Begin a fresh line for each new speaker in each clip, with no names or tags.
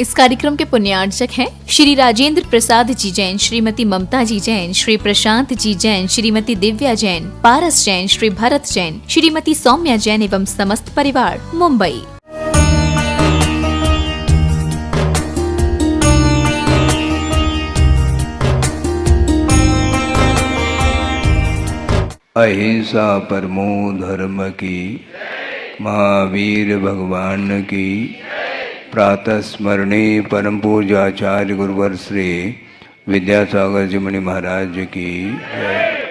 इस कार्यक्रम के पुण्यार्चक हैं श्री राजेंद्र प्रसाद जी जैन, श्रीमती ममता जी जैन, श्री प्रशांत जी जैन, श्रीमती दिव्या जैन, पारस जैन, श्री भरत जैन, श्रीमती सौम्या जैन एवं समस्त परिवार, मुंबई।
अहिंसा परमो धर्म की, महावीर भगवान की, प्रातः स्मरणे परम पूजाचार्य गुरुवर श्री विद्यासागर जी मुनि महाराज की जय।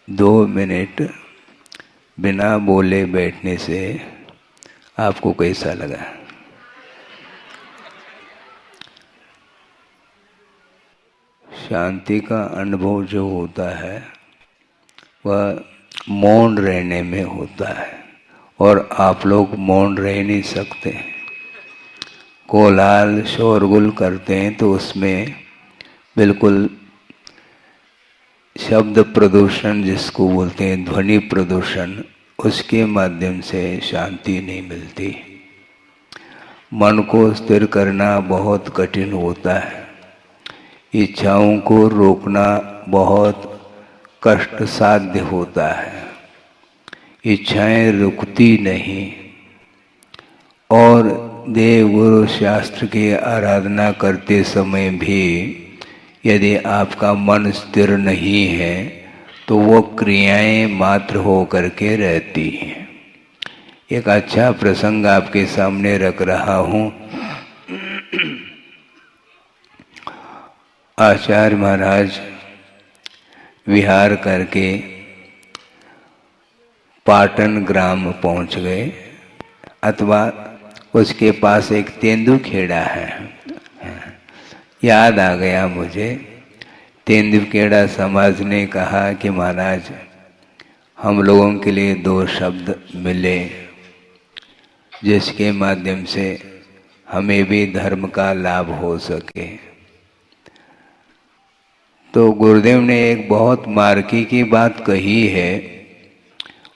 2 मिनट बिना बोले बैठने से आपको कैसा लगा? शांति का अनुभव जो होता है वह मौन रहने में होता है, और आप लोग मौन रह नहीं सकते। कोलाहल शोरगुल करते हैं तो उसमें बिल्कुल शब्द प्रदूषण जिसको बोलते हैं, ध्वनि प्रदूषण, उसके माध्यम से शांति नहीं मिलती। मन को स्थिर करना बहुत कठिन होता है। इच्छाओं को रोकना बहुत कष्ट साध्य होता है। इच्छाएं रुकती नहीं, और देव गुरु शास्त्र की आराधना करते समय भी यदि आपका मन स्थिर नहीं है तो वो क्रियाएं मात्र हो करके रहती हैं। एक अच्छा प्रसंग आपके सामने रख रहा हूँ। आचार्य महाराज विहार करके पाटन ग्राम पहुंच गए, अथवा उसके पास एक तेंदुखेड़ा है। याद आ गया मुझे, तेंदुखेड़ा समाज ने कहा कि महाराज हम लोगों के लिए 2 शब्द मिले जिसके माध्यम से हमें भी धर्म का लाभ हो सके। तो गुरुदेव ने एक बहुत मार्की की बात कही है,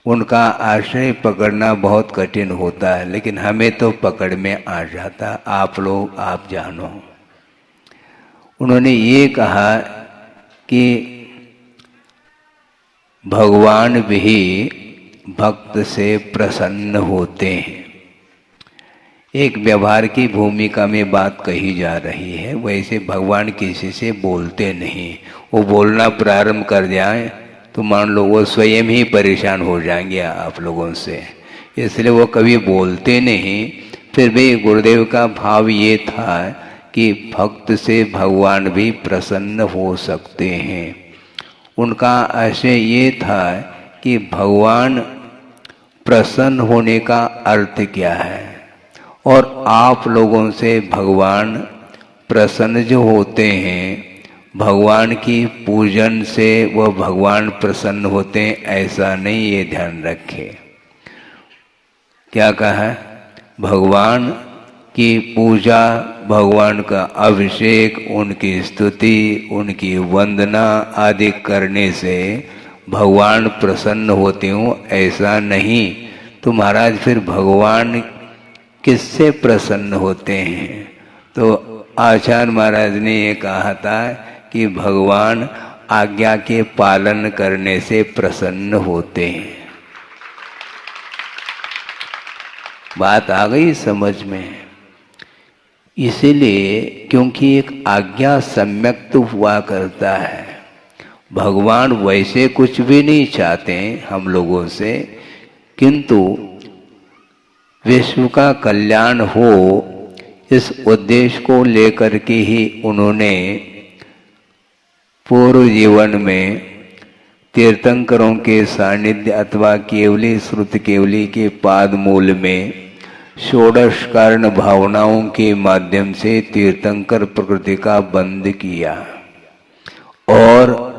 उनका आश्रय पकड़ना बहुत कठिन होता है, लेकिन हमें तो पकड़ में आ जाता। आप लोग आप जानो। उन्होंने ये कहा कि भगवान भी भक्त से प्रसन्न होते हैं। एक व्यवहार की भूमिका में बात कही जा रही है। वैसे भगवान किसी से बोलते नहीं, वो बोलना प्रारंभ कर जाए तो मान लो वो स्वयं ही परेशान हो जाएंगे आप लोगों से, इसलिए वो कभी बोलते नहीं। फिर भी गुरुदेव का भाव ये था कि भक्त से भगवान भी प्रसन्न हो सकते हैं। उनका आशय ये था कि भगवान प्रसन्न होने का अर्थ क्या है, और आप लोगों से भगवान प्रसन्न जो होते हैं, भगवान की पूजन से वह भगवान प्रसन्न होते हैं ऐसा नहीं, ये ध्यान रखें। क्या कहा? भगवान की पूजा, भगवान का अभिषेक, उनकी स्तुति, उनकी वंदना आदि करने से भगवान प्रसन्न होते हो ऐसा नहीं। तो महाराज फिर भगवान किससे प्रसन्न होते हैं? तो आचार्य महाराज ने ये कहा था कि भगवान आज्ञा के पालन करने से प्रसन्न होते हैं। बात आ गई समझ में? इसीलिए क्योंकि एक आज्ञा सम्यक्त हुआ करता है। भगवान वैसे कुछ भी नहीं चाहते हम लोगों से, किंतु विश्व का कल्याण हो इस उद्देश्य को लेकर के ही उन्होंने पूर्व जीवन में तीर्थंकरों के सानिध्य अथवा केवली श्रुत केवली के पाद मूल में षोडश कारण भावनाओं के माध्यम से तीर्थंकर प्रकृति का बंध किया, और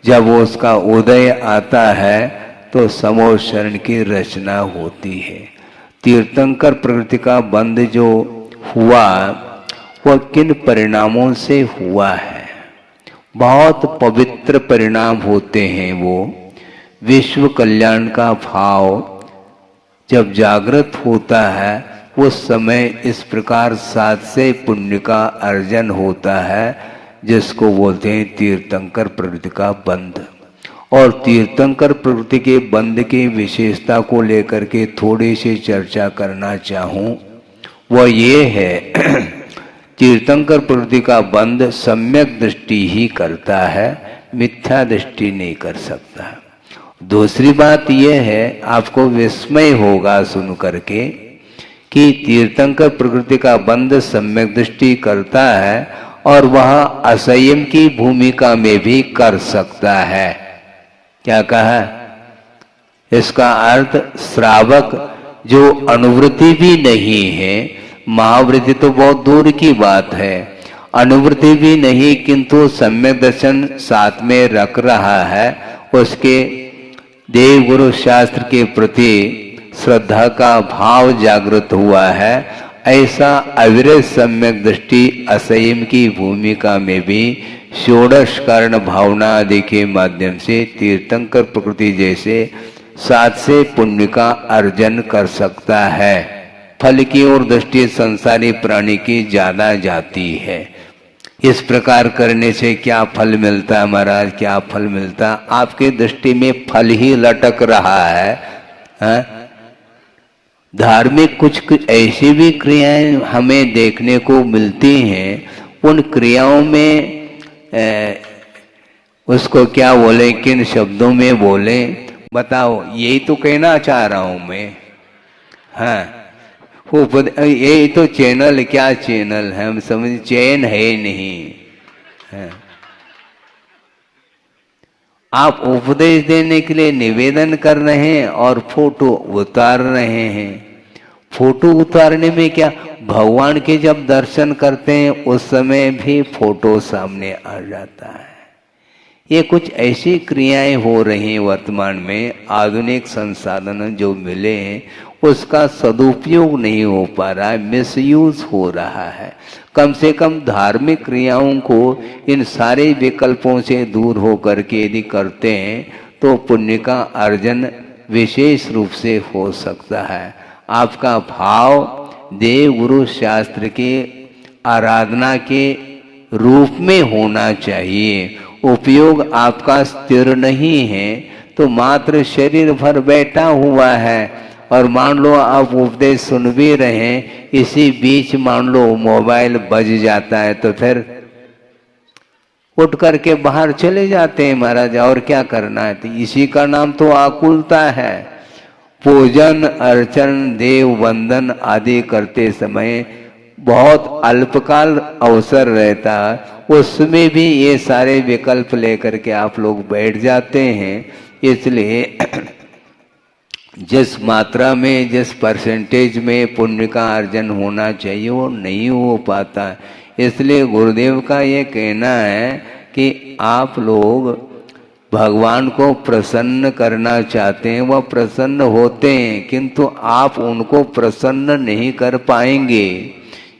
जब उसका उदय आता है तो समूह शरण की रचना होती है। तीर्थंकर प्रकृति का बंध जो हुआ वह किन परिणामों से हुआ है? बहुत पवित्र परिणाम होते हैं। वो विश्व कल्याण का भाव जब जागृत होता है उस समय इस प्रकार सात से पुण्य का अर्जन होता है, जिसको बोलते हैं तीर्थंकर प्रवृत्ति का बंध। और तीर्थंकर प्रवृत्ति के बंध की विशेषता को लेकर के थोड़ी सी चर्चा करना चाहूँ, वह ये है तीर्थंकर प्रवृत्ति का बंध सम्यक दृष्टि ही करता है, मिथ्या दृष्टि नहीं कर सकता। दूसरी बात यह है, आपको विस्मय होगा सुन करके कि तीर्थंकर प्रकृति का बंध सम्यक दृष्टि करता है और वह असंयम की भूमिका में भी कर सकता है। क्या कहा? इसका अर्थ श्रावक जो अनुवृत्ति भी नहीं है, महावृत्ति तो बहुत दूर की बात है, अनुवृत्ति भी नहीं किंतु सम्यक दर्शन साथ में रख रहा है, उसके देव गुरु शास्त्र के प्रति श्रद्धा का भाव जागृत हुआ है, ऐसा अविरत सम्यक दृष्टि असंयम की भूमिका में भी षोडश कारण भावना आदि के माध्यम से तीर्थंकर प्रकृति जैसे सात से पुण्य का अर्जन कर सकता है। फल की ओर दृष्टि संसारी प्राणी की ज्यादा जाती है। इस प्रकार करने से क्या फल मिलता है महाराज, क्या फल मिलता? आपकी दृष्टि में फल ही लटक रहा है, धार्मिक कुछ ऐसी भी क्रियाएं हमें देखने को मिलती हैं, उन क्रियाओं में उसको क्या बोले, किन शब्दों में बोले, बताओ? यही तो कहना चाह रहा हूं मैं। हाँ, ये तो चैनल, क्या चैनल है, हम समझ चैन है नहीं है। आप उपदेश देने के लिए निवेदन कर रहे हैं और फोटो उतार रहे हैं। फोटो उतारने में क्या, भगवान के जब दर्शन करते हैं उस समय भी फोटो सामने आ जाता है। ये कुछ ऐसी क्रियाएं हो रही हैं वर्तमान में, आधुनिक संसाधन जो मिले हैं उसका सदुपयोग नहीं हो पा रहा है, मिसयूज हो रहा है। कम से कम धार्मिक क्रियाओं को इन सारे विकल्पों से दूर हो करके यदि करते हैं तो पुण्य का अर्जन विशेष रूप से हो सकता है। आपका भाव देव गुरु शास्त्र के आराधना के रूप में होना चाहिए। उपयोग आपका स्थिर नहीं है तो मात्र शरीर भर बैठा हुआ है, और मान लो आप उपदेश सुन भी रहे हैं, इसी बीच मान लो मोबाइल बज जाता है तो फिर उठ करके बाहर चले जाते हैं महाराज, और क्या करना है? तो इसी का नाम तो आकुलता है। पूजन अर्चन देव वंदन आदि करते समय बहुत अल्पकाल अवसर रहता है, उसमें भी ये सारे विकल्प लेकर के आप लोग बैठ जाते हैं। इसलिए जिस मात्रा में, जिस परसेंटेज में पुण्य का अर्जन होना चाहिए वो नहीं हो पाता। इसलिए गुरुदेव का ये कहना है कि आप लोग भगवान को प्रसन्न करना चाहते हैं, वह प्रसन्न होते हैं, किंतु आप उनको प्रसन्न नहीं कर पाएंगे।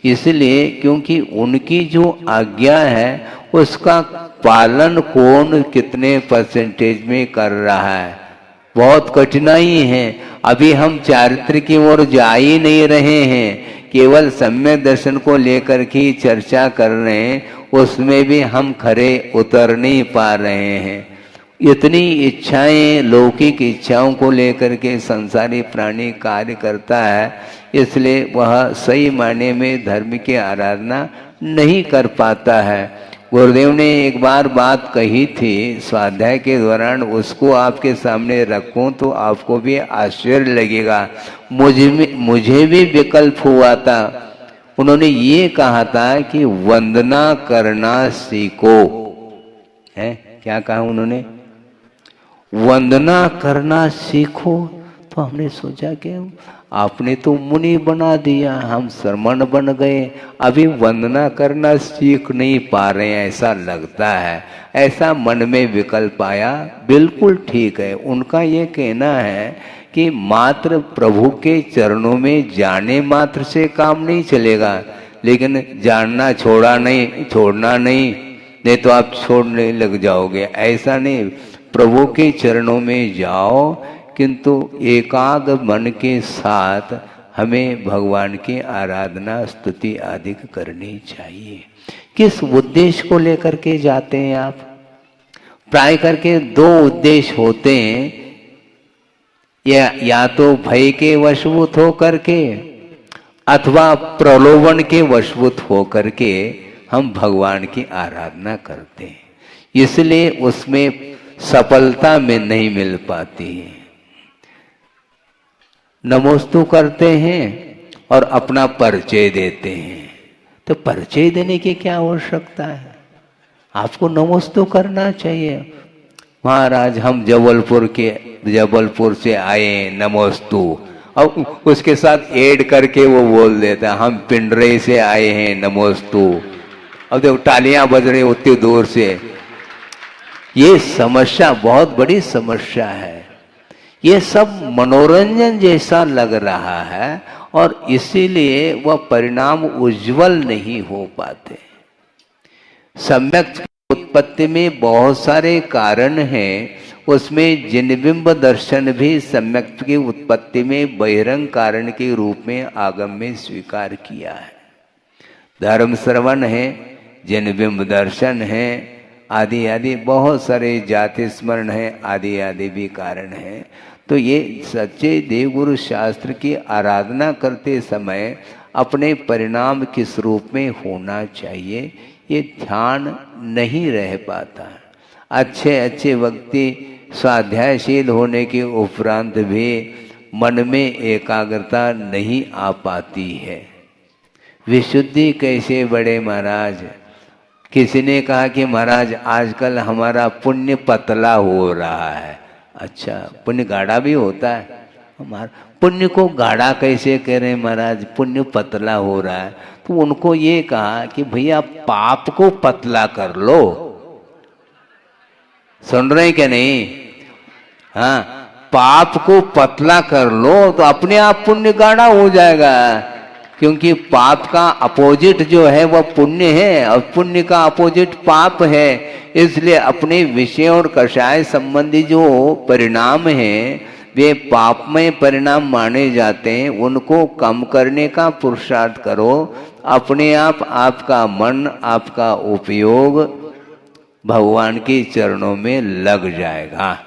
इसलिए क्योंकि उनकी जो आज्ञा है उसका पालन कौन कितने परसेंटेज में कर रहा है, बहुत कठिनाई है। अभी हम चारित्र की ओर जा ही नहीं रहे हैं, केवल सम्यक दर्शन को लेकर के चर्चा कर रहे हैं, उसमें भी हम खरे उतर नहीं पा रहे हैं। इतनी इच्छाएं, लौकिक इच्छाओं को लेकर के संसारी प्राणी कार्य करता है, इसलिए वह सही मायने में धर्म की आराधना नहीं कर पाता है। गुरुदेव ने एक बार बात कही थी स्वाध्याय के दौरान, उसको आपके सामने रखूं तो आपको भी आश्चर्य लगेगा। मुझे भी विकल्प हुआ था। उन्होंने ये कहा था कि वंदना करना सीखो। है क्या कहा उन्होंने? वंदना करना सीखो। तो हमने सोचा कि आपने तो मुनि बना दिया, हम श्रमण बन गए, अभी वंदना करना सीख नहीं पा रहे हैं ऐसा लगता है। ऐसा मन में विकल्प आया। बिल्कुल ठीक है, उनका ये कहना है कि मात्र प्रभु के चरणों में जाने मात्र से काम नहीं चलेगा, लेकिन जानना छोड़ना नहीं, नहीं तो आप छोड़ने लग जाओगे। ऐसा नहीं, प्रभु के चरणों में जाओ, किंतु एकाग्र मन के साथ हमें भगवान की आराधना स्तुति आदि करनी चाहिए। किस उद्देश्य को लेकर के जाते हैं आप? प्राय करके दो उद्देश्य होते हैं, या तो भय के वशभूत हो करके अथवा प्रलोभन के वशभूत हो करके हम भगवान की आराधना करते हैं, इसलिए उसमें सफलता में नहीं मिल पाती है। नमोस्तु करते हैं और अपना परिचय देते हैं, तो परिचय देने की क्या आवश्यकता है? आपको नमोस्तु करना चाहिए। महाराज हम जबलपुर से आए, नमोस्तु, और उसके साथ ऐड करके वो बोल देता हम पिंडरे से आए हैं, नमोस्तु। अब देखो तालियां बज रही उतनी दूर से। ये समस्या बहुत बड़ी समस्या है। ये सब मनोरंजन जैसा लग रहा है और इसीलिए वह परिणाम उज्जवल नहीं हो पाते। सम्यक की उत्पत्ति में बहुत सारे कारण हैं, उसमें जिनबिंब दर्शन भी सम्यक की उत्पत्ति में बहिरंग कारण के रूप में आगम में स्वीकार किया है। धर्म श्रवण है, जिनबिंब दर्शन है, आदि आदि बहुत सारे जाति स्मरण है, आदि आदि भी कारण है। तो ये सच्चे देवगुरु शास्त्र की आराधना करते समय अपने परिणाम किस रूप में होना चाहिए, ये ध्यान नहीं रह पाता। अच्छे अच्छे व्यक्ति स्वाध्यायशील होने के उपरांत भी मन में एकाग्रता नहीं आ पाती है। विशुद्धि कैसे बढ़े महाराज? किसी ने कहा कि महाराज आजकल हमारा पुण्य पतला हो रहा है। अच्छा, पुण्य गाढ़ा भी होता है? हमारा पुण्य को गाढ़ा कैसे कह रहे हैं महाराज? पुण्य पतला हो रहा है। तो उनको ये कहा कि भैया पाप को पतला कर लो। सुन रहे हैं क्या नहीं? हाँ, पाप को पतला कर लो तो अपने आप पुण्य गाढ़ा हो जाएगा, क्योंकि पाप का अपोजिट जो है वह पुण्य है और पुण्य का अपोजिट पाप है। इसलिए अपने विषय और कषाय संबंधी जो परिणाम हैं वे पापमय परिणाम माने जाते हैं, उनको कम करने का पुरुषार्थ करो। अपने आप आपका मन, आपका उपयोग भगवान के चरणों में लग जाएगा।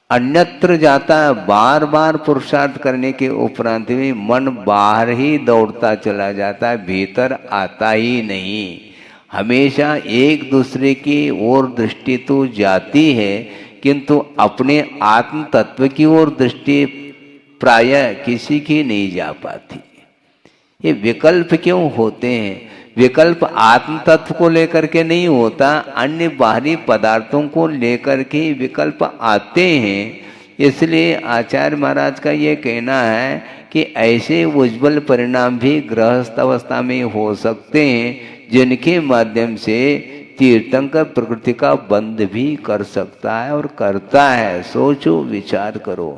अन्यत्र जाता है, बार बार पुरुषार्थ करने के उपरांत भी मन बाहर ही दौड़ता चला जाता है, भीतर आता ही नहीं। हमेशा एक दूसरे की ओर दृष्टि तो जाती है, किंतु अपने आत्म तत्व की ओर दृष्टि प्रायः किसी की नहीं जा पाती। ये विकल्प क्यों होते हैं? विकल्प आत्म तत्व को लेकर के नहीं होता, अन्य बाहरी पदार्थों को लेकर के विकल्प आते हैं। इसलिए आचार्य महाराज का ये कहना है कि ऐसे उज्जवल परिणाम भी गृहस्थ अवस्था में हो सकते हैं, जिनके माध्यम से तीर्थंकर प्रकृति का बंध भी कर सकता है और करता है। सोचो, विचार करो।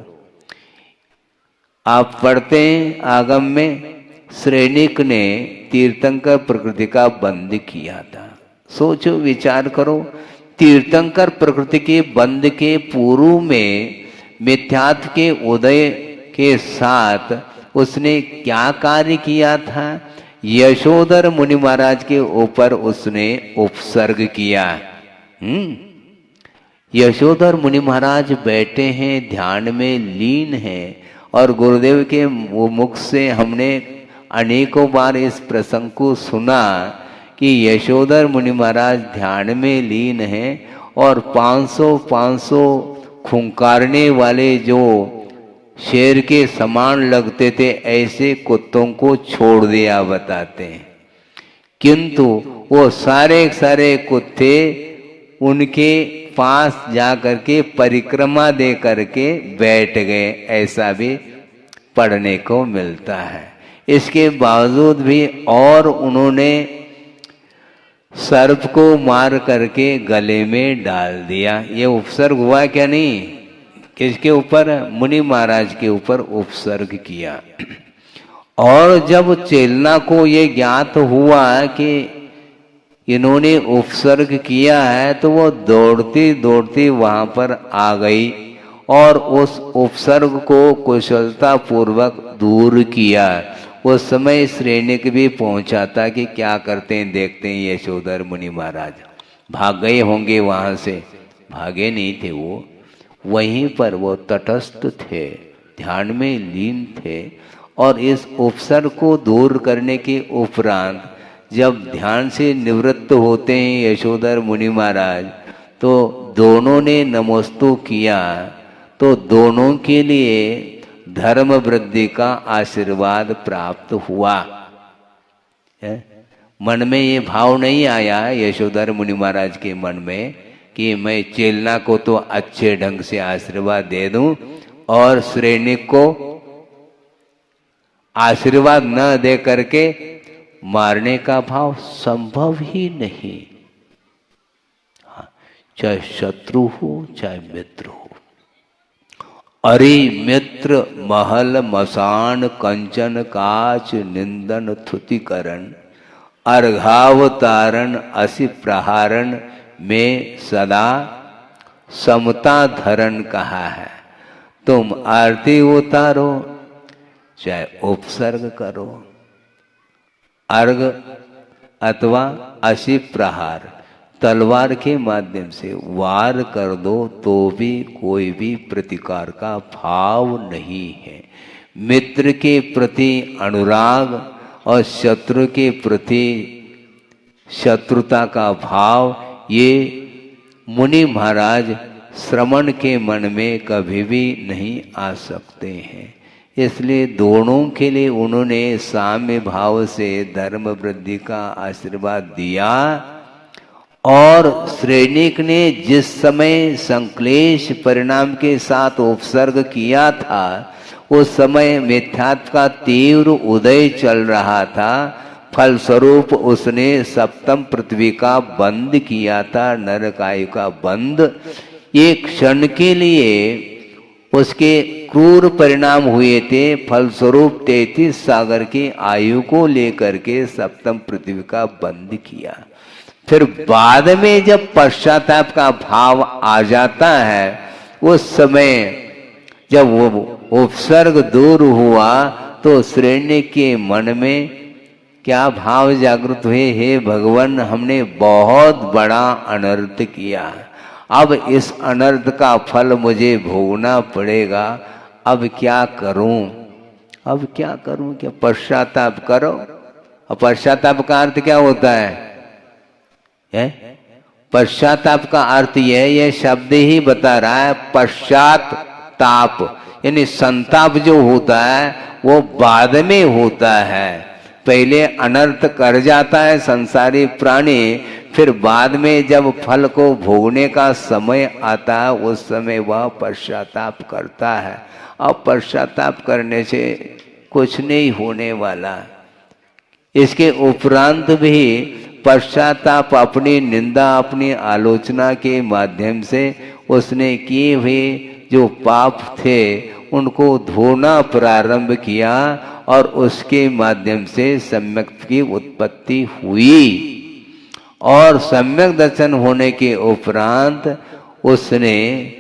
आप पढ़ते हैं आगम में श्रेणिक ने तीर्थंकर प्रकृति का बंध किया था। सोचो, विचार करो, तीर्थंकर प्रकृति के बंध के पूर्व में मिथ्यात्व के उदय के साथ उसने क्या कार्य किया था? यशोधर मुनि महाराज के ऊपर उसने उपसर्ग किया। यशोधर मुनि महाराज बैठे हैं, ध्यान में लीन हैं, और गुरुदेव के मुख से हमने अनेकों बार इस प्रसंग को सुना कि यशोधर मुनि महाराज ध्यान में लीन हैं और 500 खुंकारने वाले जो शेर के समान लगते थे ऐसे कुत्तों को छोड़ दिया बताते हैं। किंतु वो सारे कुत्ते उनके पास जा करके परिक्रमा दे करके बैठ गए, ऐसा भी पढ़ने को मिलता है। इसके बावजूद भी और उन्होंने सर्प को मार करके गले में डाल दिया। ये उपसर्ग हुआ क्या नहीं? किसके ऊपर? मुनि महाराज के ऊपर उपसर्ग किया। और जब चेलना को ये ज्ञात हुआ कि इन्होंने उपसर्ग किया है तो वो दौड़ती दौड़ती वहां पर आ गई और उस उपसर्ग को कुशलता पूर्वक दूर किया। उस समय श्रेणिक भी पहुंचा था कि क्या करते हैं देखते हैं यशोधर मुनि महाराज। भाग गए होंगे वहां से, भागे नहीं थे वो, वहीं पर वो तटस्थ थे, ध्यान में लीन थे। और इस उपसर्ग को दूर करने के उपरांत जब ध्यान से निवृत्त होते हैं यशोधर मुनि महाराज, तो दोनों ने नमोस्तु किया, तो दोनों के लिए धर्म वृद्धि का आशीर्वाद प्राप्त हुआ। मन में ये भाव नहीं आया यशोधर मुनि महाराज के मन में कि मैं चेलना को तो अच्छे ढंग से आशीर्वाद दे दूं और श्रेणिक को आशीर्वाद न दे करके मारने का भाव संभव ही नहीं। चाहे शत्रु हो चाहे मित्र हो। अरे मित्र महल मसान कंचन काच निंदन थुतिकरण अर्घावतारण असि प्रहारण में सदा समता धरण कहा है। तुम आरती उतारो चाहे उपसर्ग करो, अर्घ अथवा असि प्रहार तलवार के माध्यम से वार कर दो तो भी कोई भी प्रतिकार का भाव नहीं है। मित्र के प्रति अनुराग और शत्रु के प्रति शत्रुता का भाव ये मुनि महाराज श्रमण के मन में कभी भी नहीं आ सकते हैं। इसलिए दोनों के लिए उन्होंने साम्य भाव से धर्म वृद्धि का आशीर्वाद दिया। और श्रेणिक ने जिस समय संक्लेश परिणाम के साथ उपसर्ग किया था, उस समय मिथ्यात्व का तीव्र उदय चल रहा था। फलस्वरूप उसने सप्तम पृथ्वी का बंद किया था, नरकायु का बंद। एक क्षण के लिए उसके क्रूर परिणाम हुए थे। फलस्वरूप 33 सागर की आयु को लेकर के सप्तम पृथ्वी का बंद किया। फिर बाद में जब पश्चाताप का भाव आ जाता है, उस समय जब वो उपसर्ग दूर हुआ तो श्रेणी के मन में क्या भाव जागृत हुए, हे भगवान हमने बहुत बड़ा अनर्थ किया, अब इस अनर्थ का फल मुझे भोगना पड़ेगा, अब क्या करूं, अब क्या करूं, क्या पश्चाताप करो। और पश्चाताप का अर्थ क्या होता है? पश्चाताप का अर्थ यह शब्द ही बता रहा है, पश्चाताप यानी संताप जो होता है वो बाद में होता है। पहले अनर्थ कर जाता है संसारी प्राणी, फिर बाद में जब फल को भोगने का समय आता है उस समय वह पश्चाताप करता है। अब पश्चाताप करने से कुछ नहीं होने वाला। इसके उपरांत भी पश्चाताप अपनी निंदा अपनी आलोचना के माध्यम से उसने किए हुए जो पाप थे उनको धोना प्रारंभ किया और उसके माध्यम से सम्यक की उत्पत्ति हुई। और सम्यक दर्शन होने के उपरांत उसने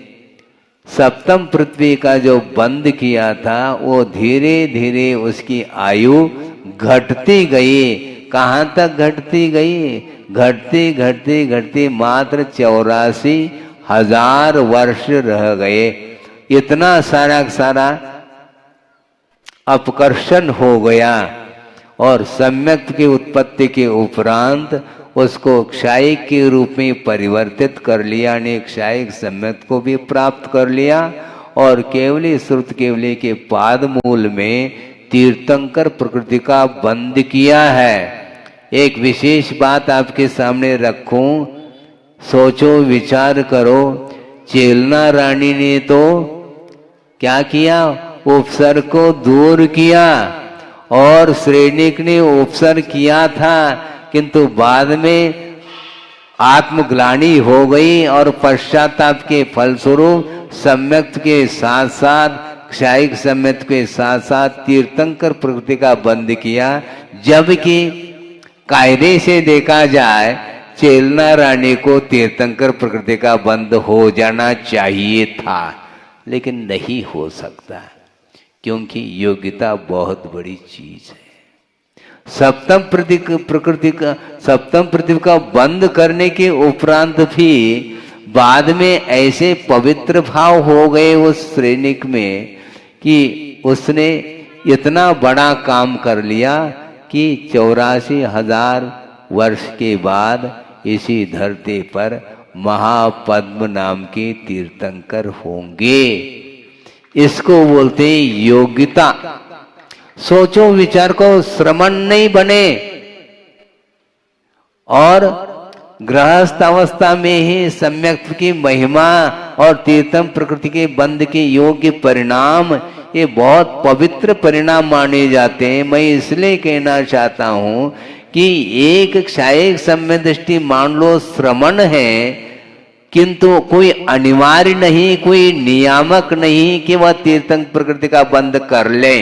सप्तम पृथ्वी का जो बंद किया था वो धीरे धीरे उसकी आयु घटती गई। कहाँ तक घटती गई? घटती घटती घटती मात्र 84,000 वर्ष रह गए। इतना सारा अपकर्षण हो गया और सम्यक की उत्पत्ति के उपरांत उसको क्षायिक के रूप में परिवर्तित कर लिया ने क्षायिक सम्यक को भी प्राप्त कर लिया और केवली श्रुत केवली के पाद मूल में तीर्थंकर प्रकृति का बंद किया है। एक विशेष बात आपके सामने रखूं, सोचो विचार करो। चेलना रानी ने तो क्या किया? उपसर्ग को दूर किया और श्रेणिक ने उपसर्ग किया था, किंतु बाद में आत्मग्लानि हो गई और पश्चाताप के फलस्वरूप सम्यक के साथ साथ क्षायिक सम्यक के साथ साथ तीर्थंकर प्रकृति का बंद किया। जबकि कायदे से देखा जाए चेलना रानी को तीर्थंकर प्रकृति का बंध हो जाना चाहिए था, लेकिन नहीं हो सकता, क्योंकि योग्यता बहुत बड़ी चीज है। सप्तम प्रतीक का बंद करने के उपरांत भी बाद में ऐसे पवित्र भाव हो गए उस सैनिक में कि उसने इतना बड़ा काम कर लिया कि 84,000 वर्ष के बाद इसी धरती पर महापद्म नाम के तीर्थंकर होंगे। इसको बोलते हैं योग्यता। सोचो विचार को, श्रमण नहीं बने और गृहस्थ अवस्था में ही सम्यक की महिमा और तीर्थम प्रकृति के बंध के योग्य परिणाम, ये बहुत पवित्र परिणाम माने जाते हैं। मैं इसलिए कहना चाहता हूं कि एक क्षायिक सम्य दृष्टि मान लो श्रमण है, किंतु कोई अनिवार्य नहीं, कोई नियामक नहीं कि वह तीर्थंकर प्रकृति का बंध कर ले।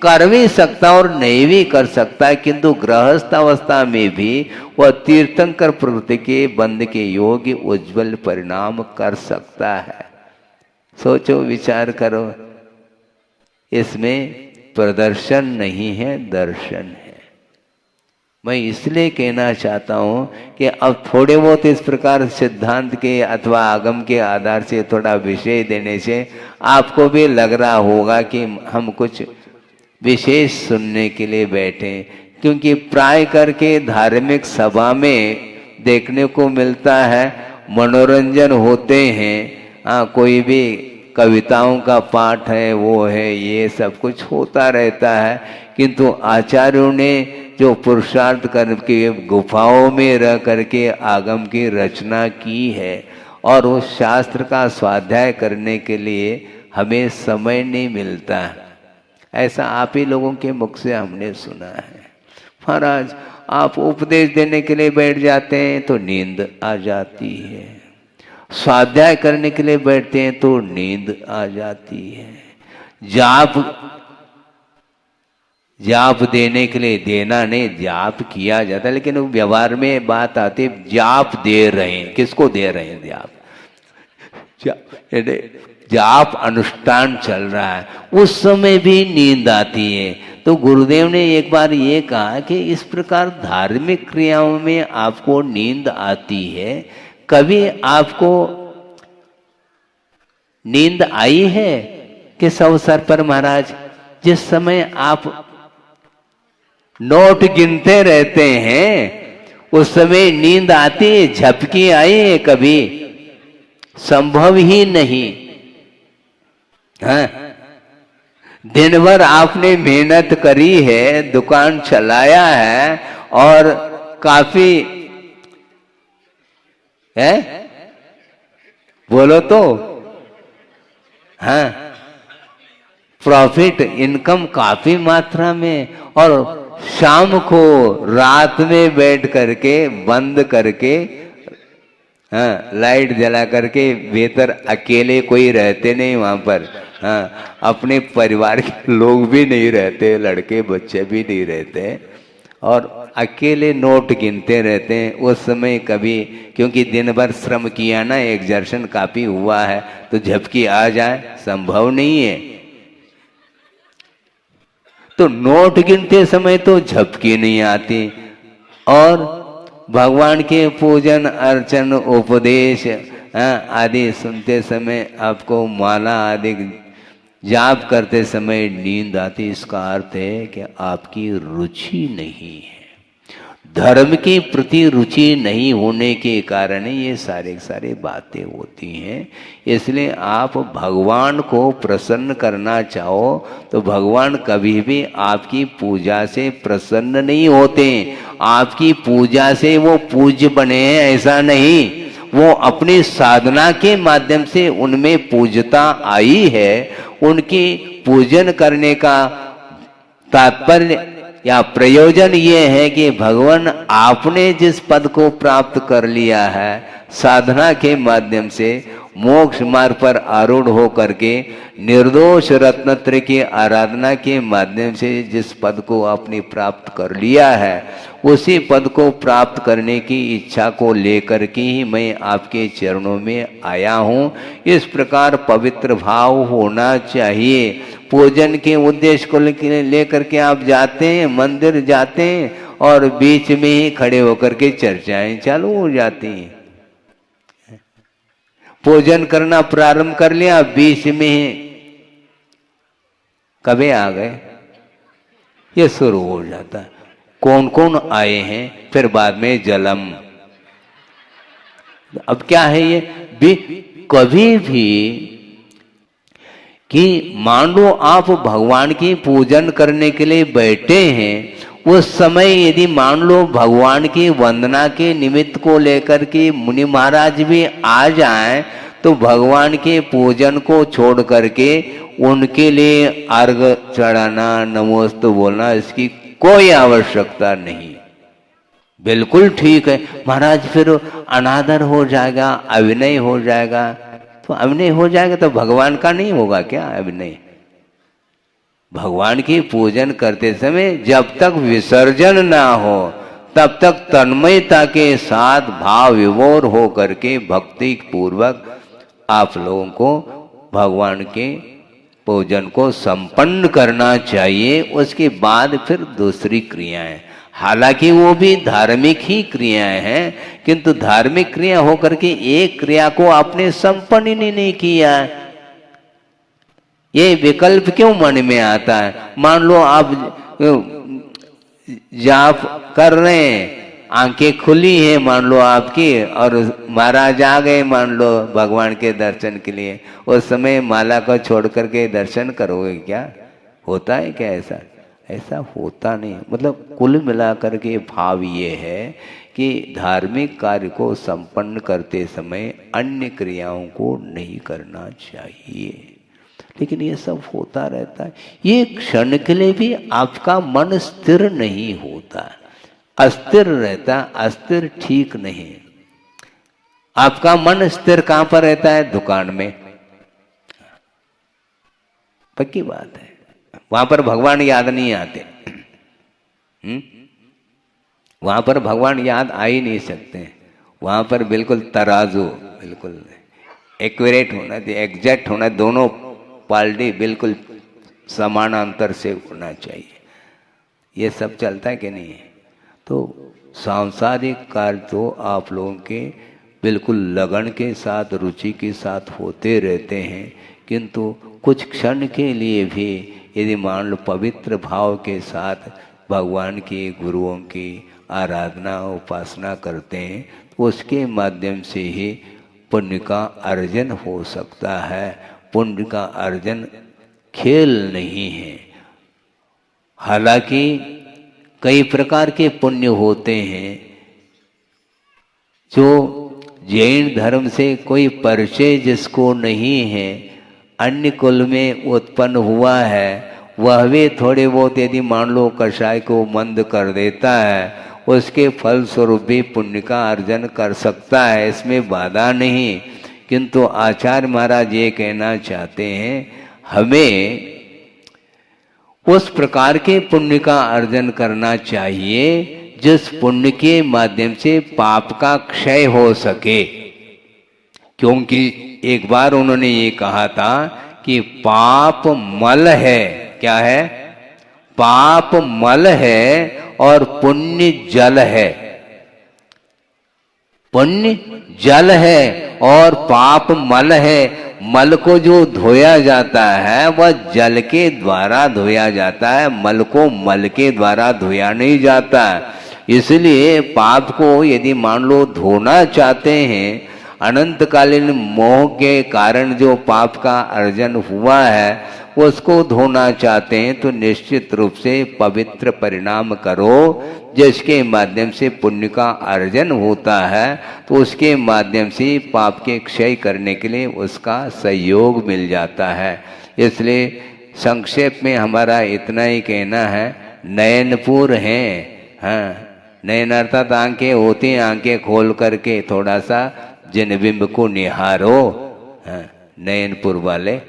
कर भी सकता और नहीं भी कर सकता, किंतु गृहस्थ अवस्था में भी वह तीर्थंकर प्रवृत्ति के बंध के योग्य उज्जवल परिणाम कर सकता है। सोचो विचार करो, इसमें प्रदर्शन नहीं है, दर्शन है। मैं इसलिए कहना चाहता हूं कि अब थोड़े बहुत इस प्रकार सिद्धांत के अथवा आगम के आधार से थोड़ा विषय देने से आपको भी लग रहा होगा कि हम कुछ विशेष सुनने के लिए बैठे, क्योंकि प्राय करके धार्मिक सभा में देखने को मिलता है मनोरंजन होते हैं। कोई भी कविताओं का पाठ है, वो है, ये सब कुछ होता रहता है, किंतु आचार्यों ने जो पुरुषार्थ करके गुफाओं में रह करके आगम की रचना की है और उस शास्त्र का स्वाध्याय करने के लिए हमें समय नहीं मिलता है। ऐसा आप ही लोगों के मुख से हमने सुना है। महाराज, आप उपदेश देने के लिए बैठ जाते हैं तो नींद आ जाती है, स्वाध्याय करने के लिए बैठते हैं तो नींद आ जाती है, जाप देने के लिए, देना नहीं, जाप किया जाता है, लेकिन व्यवहार में बात आती है जाप दे रहे हैं। किसको दे रहे हैं जाप अनुष्ठान चल रहा है, उस समय भी नींद आती है। तो गुरुदेव ने एक बार ये कहा कि इस प्रकार धार्मिक क्रियाओं में आपको नींद आती है, कभी आपको नींद आई है किस अवसर पर महाराज? जिस समय आप नोट गिनते रहते हैं उस समय नींद आती है, झपकी आई है कभी? संभव ही नहीं। हाँ? दिन भर आपने मेहनत करी है, दुकान चलाया है और काफी है, बोलो तो, हाँ, प्रॉफिट, इनकम काफी मात्रा में, और शाम को रात में बैठ करके बंद करके, हाँ, लाइट जला करके, भीतर अकेले कोई रहते नहीं वहां पर, हाँ, अपने परिवार के लोग भी नहीं रहते, लड़के बच्चे भी नहीं रहते, और अकेले नोट गिनते रहते हैं। उस समय कभी, क्योंकि दिन भर श्रम किया ना, एक्सर्शन काफी हुआ है, तो झपकी आ जाए, संभव नहीं है। तो नोट गिनते समय तो झपकी नहीं आती, और भगवान के पूजन अर्चन उपदेश आदि सुनते समय, आपको माला आदि जाप करते समय नींद आती। इसका अर्थ है कि आपकी रुचि नहीं है, धर्म के प्रति रुचि नहीं होने के कारण ये सारे बातें होती हैं। इसलिए आप भगवान को प्रसन्न करना चाहो तो भगवान कभी भी आपकी पूजा से प्रसन्न नहीं होते। आपकी पूजा से वो पूज्य बने हैं ऐसा नहीं, वो अपनी साधना के माध्यम से उनमें पूज्यता आई है। उनकी पूजन करने का तात्पर्य या प्रयोजन ये है कि भगवान आपने जिस पद को प्राप्त कर लिया है, साधना के माध्यम से मोक्ष मार्ग पर आरूढ़ हो करके निर्दोष रत्नत्रय की आराधना के माध्यम से जिस पद को आपने प्राप्त कर लिया है, उसी पद को प्राप्त करने की इच्छा को लेकर के ही मैं आपके चरणों में आया हूँ। इस प्रकार पवित्र भाव होना चाहिए। पूजन के उद्देश्य को लेकर के आप जाते हैं, मंदिर जाते हैं और बीच में ही खड़े होकर के चर्चाएं चालू हो जाती हैं। पूजन करना प्रारंभ कर लिया, बीच में ही कभी आ गए, ये शुरू हो जाता है। कौन कौन आए हैं, फिर बाद में जलम। अब क्या है ये भी, कभी भी कि मान लो आप भगवान की पूजन करने के लिए बैठे हैं, उस समय यदि मान लो भगवान की वंदना के निमित्त को लेकर के मुनि महाराज भी आ जाएं, तो भगवान के पूजन को छोड़ करके उनके लिए अर्घ चढ़ाना, नमोस्तु बोलना, इसकी कोई आवश्यकता नहीं। बिल्कुल ठीक है महाराज, फिर अनादर हो जाएगा, अभिनय हो जाएगा। तो अभिनय हो जाएगा तो भगवान का नहीं होगा क्या अभिनय? भगवान की पूजन करते समय जब तक विसर्जन ना हो तब तक तन्मयता के साथ भाव विभोर हो करके भक्ति पूर्वक आप लोगों को भगवान के पूजन को संपन्न करना चाहिए। उसके बाद फिर दूसरी क्रियाएं, हालांकि वो भी धार्मिक ही क्रियाएं हैं, किंतु धार्मिक क्रिया होकर के एक क्रिया को आपने संपन्न ही नहीं किया। ये विकल्प क्यों मन में आता है? मान लो आप जाप कर रहे हैं, आंखें खुली हैं मान लो आपकी, और महाराज आ गए मान लो भगवान के दर्शन के लिए, उस समय माला को छोड़ करके दर्शन करोगे क्या? होता है क्या ऐसा? ऐसा होता नहीं। मतलब कुल मिलाकर के भाव ये है कि धार्मिक कार्य को संपन्न करते समय अन्य क्रियाओं को नहीं करना चाहिए। लेकिन ये सब होता रहता है। ये क्षण के लिए भी आपका मन स्थिर नहीं होता, अस्थिर रहता। अस्थिर ठीक नहीं। आपका मन स्थिर कहां पर रहता है? दुकान में। पक्की बात है, वहां पर भगवान याद नहीं आते। वहां पर भगवान याद आ ही नहीं सकते। वहां पर बिल्कुल तराजू, बिल्कुल एक्यूरेट होना चाहिए, एग्जैक्ट होना, दोनों क्वालिटी बिल्कुल समानांतर से होना चाहिए। ये सब चलता है कि नहीं? तो सांसारिक कार्य तो आप लोगों के बिल्कुल लगन के साथ, रुचि के साथ होते रहते हैं, किंतु कुछ क्षण के लिए भी यदि मान लो पवित्र भाव के साथ भगवान की, गुरुओं की आराधना उपासना करते हैं, तो उसके माध्यम से ही पुण्य का अर्जन हो सकता है। पुण्य का अर्जन खेल नहीं है। हालांकि कई प्रकार के पुण्य होते हैं जो जैन धर्म से कोई परिचय जिसको नहीं है, अन्य कुल में उत्पन्न हुआ है, वह भी थोड़े बहुत यदि मान लो कषाय को मंद कर देता है, उसके फल स्वरूप भी पुण्य का अर्जन कर सकता है, इसमें बाधा नहीं। किंतु आचार्य महाराज ये कहना चाहते हैं, हमें उस प्रकार के पुण्य का अर्जन करना चाहिए जिस पुण्य के माध्यम से पाप का क्षय हो सके। क्योंकि एक बार उन्होंने ये कहा था कि पाप मल है। क्या है? पाप मल है और पुण्य जल है। पुण्य जल है और पाप मल है। मल को जो धोया जाता है वह जल के द्वारा धोया जाता है, मल को मल के द्वारा धोया नहीं जाता। इसलिए पाप को यदि मान लो धोना चाहते हैं, अनंतकालीन मोह के कारण जो पाप का अर्जन हुआ है उसको धोना चाहते हैं, तो निश्चित रूप से पवित्र परिणाम करो जिसके माध्यम से पुण्य का अर्जन होता है, तो उसके माध्यम से पाप के क्षय करने के लिए उसका सहयोग मिल जाता है। इसलिए संक्षेप में हमारा इतना ही कहना है, नयनपुर हैं। हाँ, नयन अर्थात आंखें होती हैं, आंखें खोल करके थोड़ा सा जिन बिंब को निहारो, नयनपुर वाले।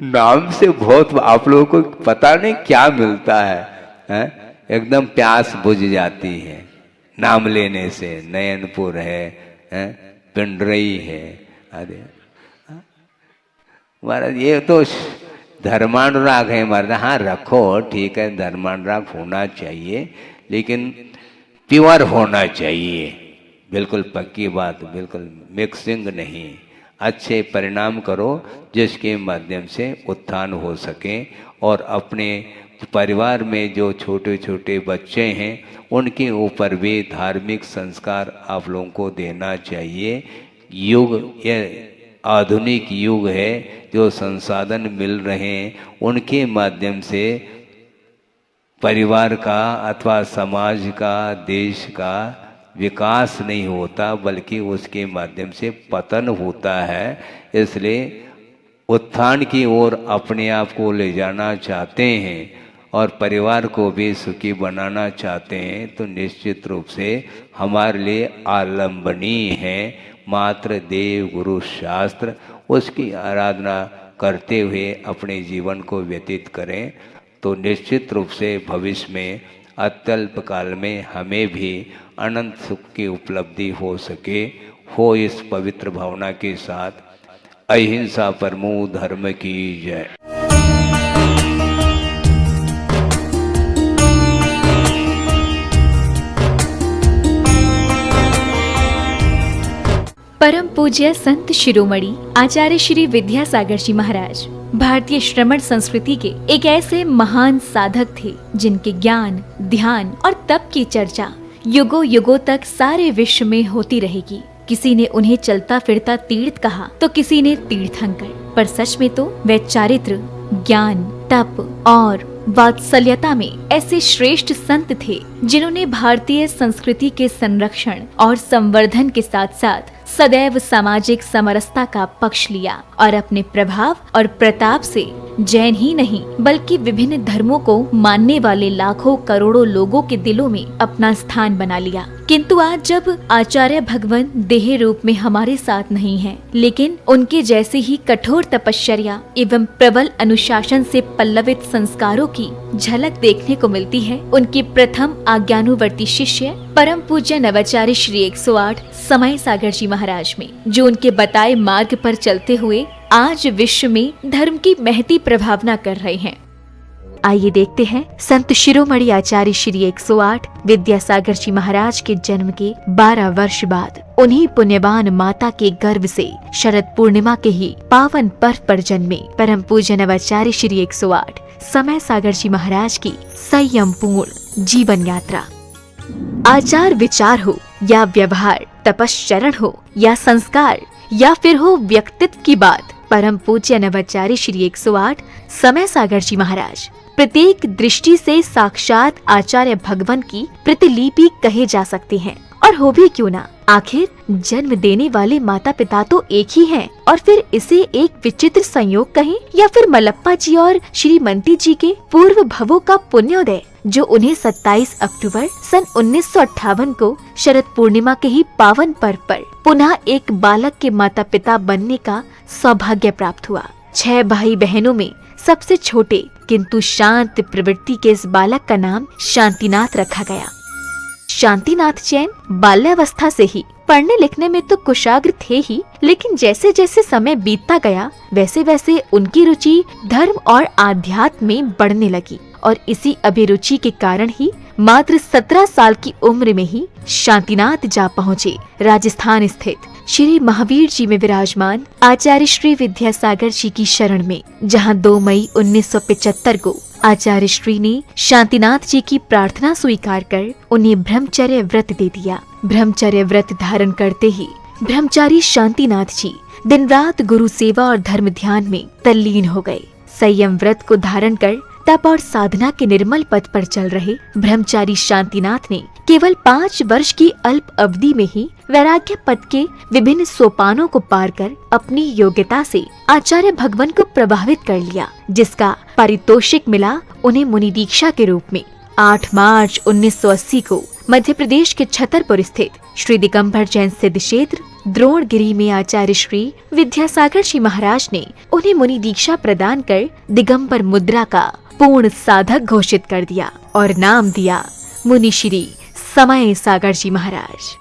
नाम से बहुत आप लोगों को पता नहीं क्या मिलता है, एकदम प्यास बुझ जाती है नाम लेने से। नयनपुर है, पिंडरई है, अरे महाराज ये तो धर्मानुराग है महाराज। हाँ रखो, ठीक है, धर्मानुराग होना चाहिए, लेकिन प्योर होना चाहिए, बिल्कुल पक्की बात, बिल्कुल मिक्सिंग नहीं। अच्छे परिणाम करो जिसके माध्यम से उत्थान हो सके, और अपने परिवार में जो छोटे छोटे बच्चे हैं उनके ऊपर भी धार्मिक संस्कार आप लोगों को देना चाहिए। युग ये आधुनिक युग है, जो संसाधन मिल रहे हैं उनके माध्यम से परिवार का अथवा समाज का, देश का विकास नहीं होता, बल्कि उसके माध्यम से पतन होता है। इसलिए उत्थान की ओर अपने आप को ले जाना चाहते हैं और परिवार को भी सुखी बनाना चाहते हैं, तो निश्चित रूप से हमारे लिए आलंबनीय है मात्र देव गुरु शास्त्र। उसकी आराधना करते हुए अपने जीवन को व्यतीत करें, तो निश्चित रूप से भविष्य में अत्यल्प काल में हमें भी अनंत सुख की उपलब्धि हो सके। हो इस पवित्र भावना के साथ अहिंसा परमो धर्म की जय।
परम पूज्य संत शिरोमणि आचार्य श्री विद्यासागर जी महाराज भारतीय श्रमण संस्कृति के एक ऐसे महान साधक थे जिनके ज्ञान, ध्यान और तप की चर्चा युगों युगों तक सारे विश्व में होती रहेगी। किसी ने उन्हें चलता फिरता तीर्थ कहा तो किसी ने तीर्थंकर, पर सच में तो वे चारित्र, ज्ञान, तप और वात्सल्यता में ऐसे श्रेष्ठ संत थे जिन्होंने भारतीय संस्कृति के संरक्षण और संवर्धन के साथ साथ सदैव सामाजिक समरसता का पक्ष लिया और अपने प्रभाव और प्रताप से जैन ही नहीं बल्कि विभिन्न धर्मों को मानने वाले लाखों करोड़ों लोगों के दिलों में अपना स्थान बना लिया। किंतु आज जब आचार्य भगवान देह रूप में हमारे साथ नहीं हैं, लेकिन उनके जैसे ही कठोर तपश्चर्या एवं प्रबल अनुशासन से पल्लवित संस्कारों की झलक देखने को मिलती है, उनके प्रथम आज्ञानुवर्ती शिष्य परम पूज्य नवाचार्य श्री 108 समय सागर जी महाराज में, जो उनके बताए मार्ग पर चलते हुए आज विश्व में धर्म की महती प्रभावना कर रहे हैं। आइए देखते हैं संत शिरोमणि आचार्य श्री 108 विद्यासागर जी महाराज के जन्म के 12 वर्ष बाद उन्हीं पुण्यवान माता के गर्भ से शरद पूर्णिमा के ही पावन पर्व पर जन्मे परम पूज्य नवाचार्य श्री 108 समय सागर जी महाराज की संयम पूर्ण जीवन यात्रा। आचार विचार हो या व्यवहार, तपश्चरण हो या संस्कार या फिर हो व्यक्तित्व की बात, परम पूज्य नवाचार्य श्री 108 समय सागर जी महाराज प्रत्येक दृष्टि से साक्षात आचार्य भगवान की प्रतिलिपि कहे जा सकते हैं। और हो भी क्यों ना, आखिर जन्म देने वाले माता पिता तो एक ही हैं, और फिर इसे एक विचित्र संयोग कहें या फिर मलप्पा जी और श्रीमती जी के पूर्व भवों का पुण्योदय, जो उन्हें 27 अक्टूबर सन 1958 को शरद पूर्णिमा के ही पावन पर्व पर पुनः एक बालक के माता पिता बनने का सौभाग्य प्राप्त हुआ। 6 भाई बहनों में सबसे छोटे किंतु शांत प्रवृत्ति के इस बालक का नाम शांतिनाथ रखा गया। शांतिनाथ जैन बाल्यावस्था से ही पढ़ने लिखने में तो कुशाग्र थे ही, लेकिन जैसे जैसे समय बीतता गया वैसे वैसे उनकी रुचि धर्म और आध्यात्म में बढ़ने लगी, और इसी अभिरुचि के कारण ही मात्र 17 साल की उम्र में ही शांतिनाथ जा पहुँचे राजस्थान स्थित श्री महावीर जी में विराजमान आचार्य श्री विद्यासागर जी की शरण में, जहां 2 मई 1975 को आचार्य श्री ने शांतिनाथ जी की प्रार्थना स्वीकार कर उन्हें ब्रह्मचर्य व्रत दे दिया। ब्रह्मचर्य व्रत धारण करते ही ब्रह्मचारी शांतिनाथ जी दिन रात गुरु सेवा और धर्म ध्यान में तल्लीन हो गए। संयम व्रत को धारण कर तप और साधना के निर्मल पथ पर चल रहे ब्रह्मचारी शांतिनाथ ने केवल 5 वर्ष की अल्प अवधि में ही वैराग्य पद के विभिन्न सोपानों को पार कर अपनी योग्यता से आचार्य भगवान को प्रभावित कर लिया, जिसका पारितोषिक मिला उन्हें मुनि दीक्षा के रूप में। 8 मार्च 1980 को मध्य प्रदेश के छतरपुर स्थित श्री दिगंबर जैन सिद्ध क्षेत्र द्रोणगिरी में आचार्य श्री विद्यासागर जी महाराज ने उन्हें मुनि दीक्षा प्रदान कर दिगंबर मुद्रा का पूर्ण साधक घोषित कर दिया और नाम दिया मुनि श्री समय सागर जी महाराज।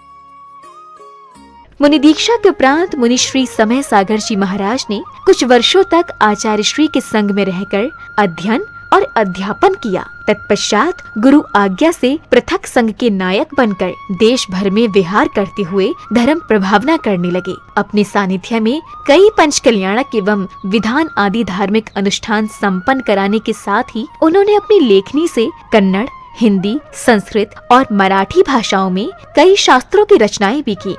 मुनि दीक्षा के उपरांत मुनि श्री समय सागर जी महाराज ने कुछ वर्षों तक आचार्य श्री के संग में रहकर अध्ययन और अध्यापन किया। तत्पश्चात गुरु आज्ञा से पृथक संघ के नायक बनकर देश भर में विहार करते हुए धर्म प्रभावना करने लगे। अपने सानिध्य में कई पंचकल्याणक एवं विधान आदि धार्मिक अनुष्ठान संपन्न कराने के साथ ही उन्होंने अपनी लेखनी से कन्नड़, हिंदी, संस्कृत और मराठी भाषाओं में कई शास्त्रों की रचनाएं भी की।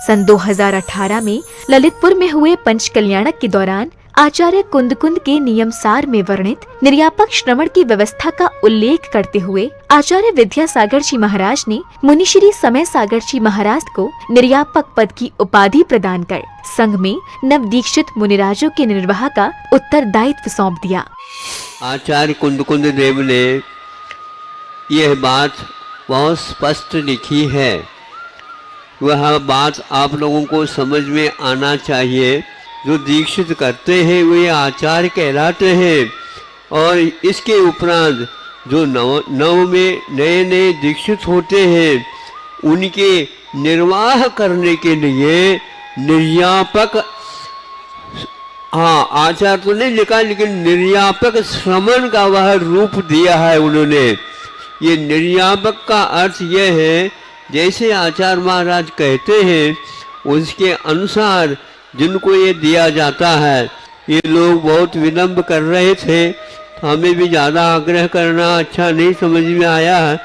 सन 2018 में ललितपुर में हुए पंचकल्याणक के दौरान आचार्य कुंद के नियमसार में वर्णित निर्यापक श्रवण की व्यवस्था का उल्लेख करते हुए आचार्य विद्यासागर जी महाराज ने मुनि श्री समय सागर जी महाराज को निर्यापक पद की उपाधि प्रदान कर संघ में नव दीक्षित मुनिराजों के निर्वाह का उत्तरदायित्व सौंप दिया।
आचार्य कुंद देव ने यह बात बहुत स्पष्ट लिखी है, वह बात आप लोगों को समझ में आना चाहिए। जो दीक्षित करते हैं वे आचार्य कहलाते हैं और इसके उपरांत जो नव में नए दीक्षित होते हैं उनके निर्वाह करने के लिए निर्यापक, हाँ आचार्य तो नहीं लिखा लेकिन निर्यापक श्रमण का वह रूप दिया है उन्होंने। ये निर्यापक का अर्थ यह है जैसे आचार्य महाराज कहते हैं उसके अनुसार जिनको ये दिया जाता है। ये लोग बहुत विलम्ब कर रहे थे, तो हमें भी ज़्यादा आग्रह करना अच्छा नहीं समझ में आया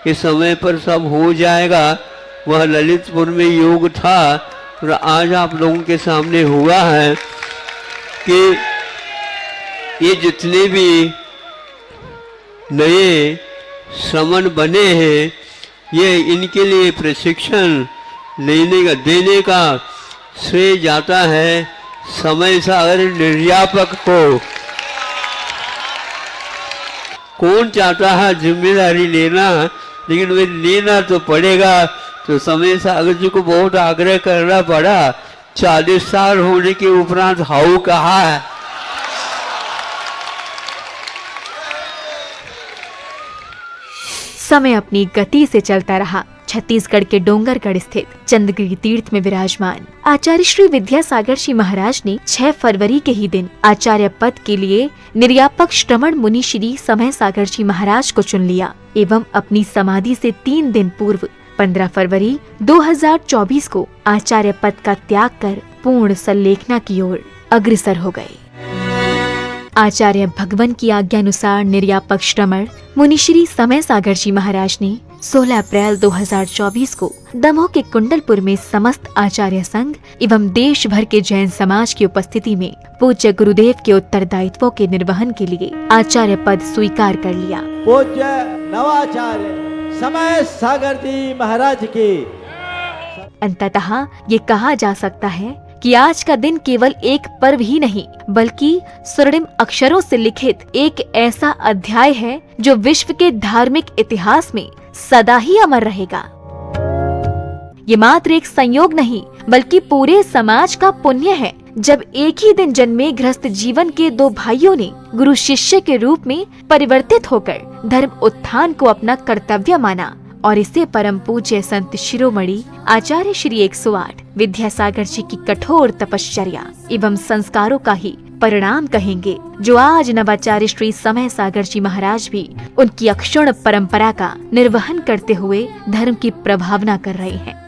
कि समय पर सब हो जाएगा। वह ललितपुर में योग था और आज आप लोगों के सामने हुआ है कि ये जितने भी नए श्रमण बने हैं ये इनके लिए प्रशिक्षण देने का श्रेय जाता है समय सागर निर्यापक को। कौन चाहता है जिम्मेदारी लेना, लेकिन वे लेना तो पड़ेगा। तो समय सागर जी को बहुत आग्रह करना पड़ा। 40 साल होने के उपरांत हाउ कहा है।
समय अपनी गति से चलता रहा। छत्तीसगढ़ के डोंगरगढ़ स्थित चंद्रगिरी तीर्थ में विराजमान आचार्य श्री विद्यासागर जी महाराज ने 6 फरवरी के ही दिन आचार्य पद के लिए निर्यापक श्रमण मुनि श्री समय सागर जी महाराज को चुन लिया एवं अपनी समाधि से 3 दिन पूर्व 15 फरवरी 2024 को आचार्य पद का त्याग कर पूर्ण संलेखना की ओर अग्रसर हो गए। आचार्य भगवान की आज्ञानुसार निर्यापक श्रमण मुनि श्री समय सागर जी महाराज ने 16 अप्रैल 2024 को दमोह के कुंडलपुर में समस्त आचार्य संघ एवं देश भर के जैन समाज की उपस्थिति में पूज्य गुरुदेव के उत्तरदायित्वों के निर्वहन के लिए आचार्य पद स्वीकार कर लिया।
पूज्य नवाचार्य समय सागर जी महाराज की।
अंततः ये कहा जा सकता है कि आज का दिन केवल एक पर्व ही नहीं बल्कि स्वर्णिम अक्षरों से लिखित एक ऐसा अध्याय है जो विश्व के धार्मिक इतिहास में सदा ही अमर रहेगा। ये मात्र एक संयोग नहीं बल्कि पूरे समाज का पुण्य है जब एक ही दिन जन्मे गृहस्थ जीवन के 2 भाइयों ने गुरु शिष्य के रूप में परिवर्तित होकर धर्म उत्थान को अपना कर्तव्य माना और इसे परम पूज्य संत शिरोमणि आचार्य श्री 108 विद्यासागर जी की कठोर तपश्चर्या एवं संस्कारों का ही परिणाम कहेंगे, जो आज नवाचार्य श्री समय सागर जी महाराज भी उनकी अक्षुण्ण परंपरा का निर्वहन करते हुए धर्म की प्रभावना कर रहे हैं।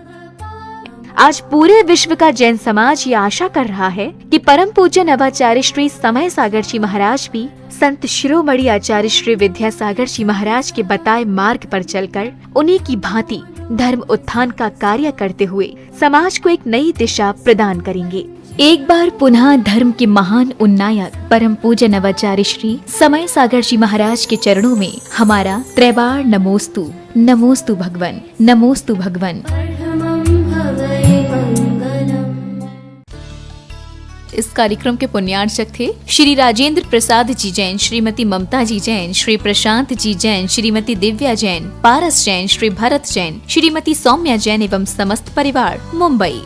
आज पूरे विश्व का जैन समाज ये आशा कर रहा है कि परम पूज्य नवाचार्य श्री समय सागर जी महाराज भी संत शिरोमणि आचार्य श्री विद्यासागर जी महाराज के बताए मार्ग पर चलकर उन्हीं की भांति धर्म उत्थान का कार्य करते हुए समाज को एक नई दिशा प्रदान करेंगे। एक बार पुनः धर्म के महान उन्नायक परम पूज्य नवाचार्य श्री समय सागर जी महाराज के चरणों में हमारा त्रैबार नमोस्तु। नमोस्तु भगवन, नमोस्तु भगवन। इस कार्यक्रम के पुण्यार्चक थे श्री राजेंद्र प्रसाद जी जैन, श्रीमती ममता जी जैन, श्री प्रशांत जी जैन, श्रीमती दिव्या जैन, पारस जैन, श्री भरत जैन, श्रीमती सौम्या जैन एवं समस्त परिवार, मुंबई।